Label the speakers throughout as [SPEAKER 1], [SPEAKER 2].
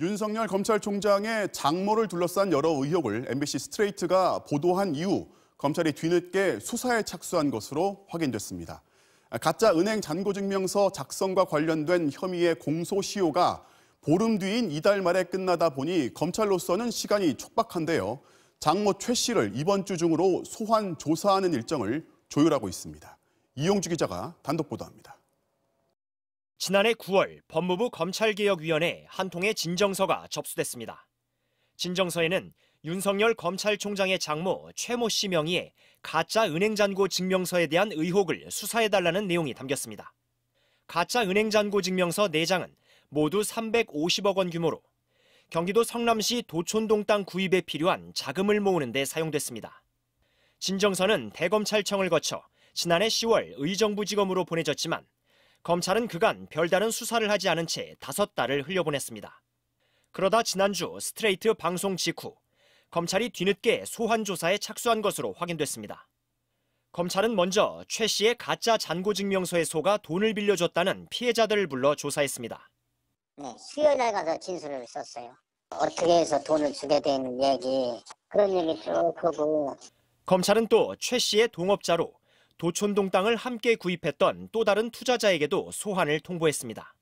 [SPEAKER 1] 윤석열 검찰총장의 장모를 둘러싼 여러 의혹을 MBC 스트레이트가 보도한 이후 검찰이 뒤늦게 수사에 착수한 것으로 확인됐습니다. 가짜 은행 잔고증명서 작성과 관련된 혐의의 공소시효가 보름 뒤인 이달 말에 끝나다 보니 검찰로서는 시간이 촉박한데요. 장모 최 씨를 이번 주 중으로 소환 조사하는 일정을 조율하고 있습니다. 이용주 기자가 단독 보도합니다.
[SPEAKER 2] 지난해 9월 법무부 검찰개혁위원회 한 통의 진정서가 접수됐습니다. 진정서에는 윤석열 검찰총장의 장모 최모 씨 명의의 가짜 은행잔고 증명서에 대한 의혹을 수사해달라는 내용이 담겼습니다. 가짜 은행잔고 증명서 4장은 모두 350억 원 규모로 경기도 성남시 도촌동 땅 구입에 필요한 자금을 모으는 데 사용됐습니다. 진정서는 대검찰청을 거쳐 지난해 10월 의정부지검으로 보내졌지만 검찰은 그간 별다른 수사를 하지 않은 채 5달을 흘려보냈습니다. 그러다 지난주 스트레이트 방송 직후 검찰이 뒤늦게 소환 조사에 착수한 것으로 확인됐습니다. 검찰은 먼저 최 씨의 가짜 잔고증명서에 속아 돈을 빌려줬다는 피해자들을 불러 조사했습니다.
[SPEAKER 3] 네, 수요일날 가서 진술을 썼어요. 어떻게 해서 돈을 주게 된 얘기, 그런 얘기 쭉 하고.
[SPEAKER 2] 검찰은 또 최 씨의 동업자로 도촌동 땅을 함께 구입했던 또 다른 투자자에게도 소환을 통보했습니다.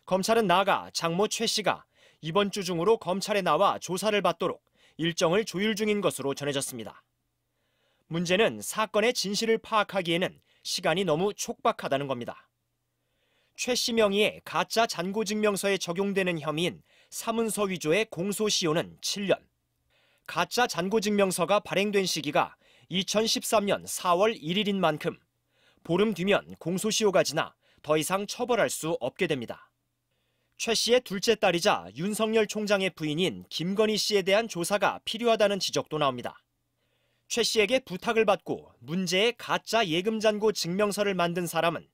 [SPEAKER 2] 검찰은 나아가 장모 최 씨가 이번 주 중으로 검찰에 나와 조사를 받도록 일정을 조율 중인 것으로 전해졌습니다. 문제는 사건의 진실을 파악하기에는 시간이 너무 촉박하다는 겁니다. 최 씨 명의의 가짜 잔고증명서에 적용되는 혐의인 사문서 위조의 공소시효는 7년. 가짜 잔고증명서가 발행된 시기가 2013년 4월 1일인 만큼 보름 뒤면 공소시효가 지나 더 이상 처벌할 수 없게 됩니다. 최 씨의 둘째 딸이자 윤석열 총장의 부인인 김건희 씨에 대한 조사가 필요하다는 지적도 나옵니다. 최 씨에게 부탁을 받고 문제의 가짜 예금잔고 증명서를 만든 사람은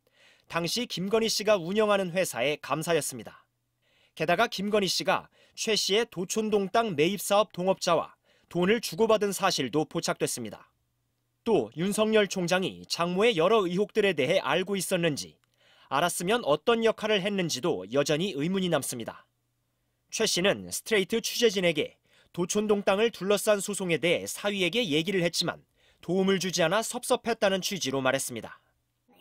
[SPEAKER 2] 당시 김건희 씨가 운영하는 회사의 감사였습니다. 게다가 김건희 씨가 최 씨의 도촌동 땅 매입사업 동업자와 돈을 주고받은 사실도 포착됐습니다. 또 윤석열 총장이 장모의 여러 의혹들에 대해 알고 있었는지, 알았으면 어떤 역할을 했는지도 여전히 의문이 남습니다. 최 씨는 스트레이트 취재진에게 도촌동 땅을 둘러싼 소송에 대해 사위에게 얘기를 했지만 도움을 주지 않아 섭섭했다는 취지로 말했습니다.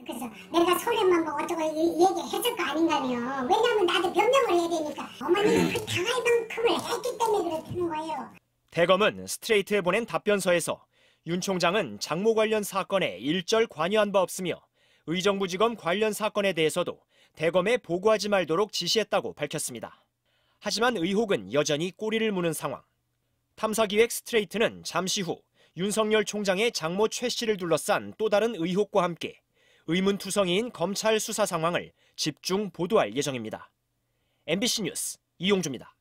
[SPEAKER 4] 그래서 내가 손해만 보고 어쩌고 얘기했을 거 아닌가요. 왜냐하면 나도 변명을 해야 되니까. 어머니는 그 당할 만큼을 했기 때문에 그렇다는 거예요.
[SPEAKER 2] 대검은 스트레이트에 보낸 답변서에서 윤 총장은 장모 관련 사건에 일절 관여한 바 없으며 의정부지검 관련 사건에 대해서도 대검에 보고하지 말도록 지시했다고 밝혔습니다. 하지만 의혹은 여전히 꼬리를 무는 상황. 탐사기획 스트레이트는 잠시 후 윤석열 총장의 장모 최 씨를 둘러싼 또 다른 의혹과 함께 의문투성이인 검찰 수사 상황을 집중 보도할 예정입니다. MBC 뉴스 이용주입니다.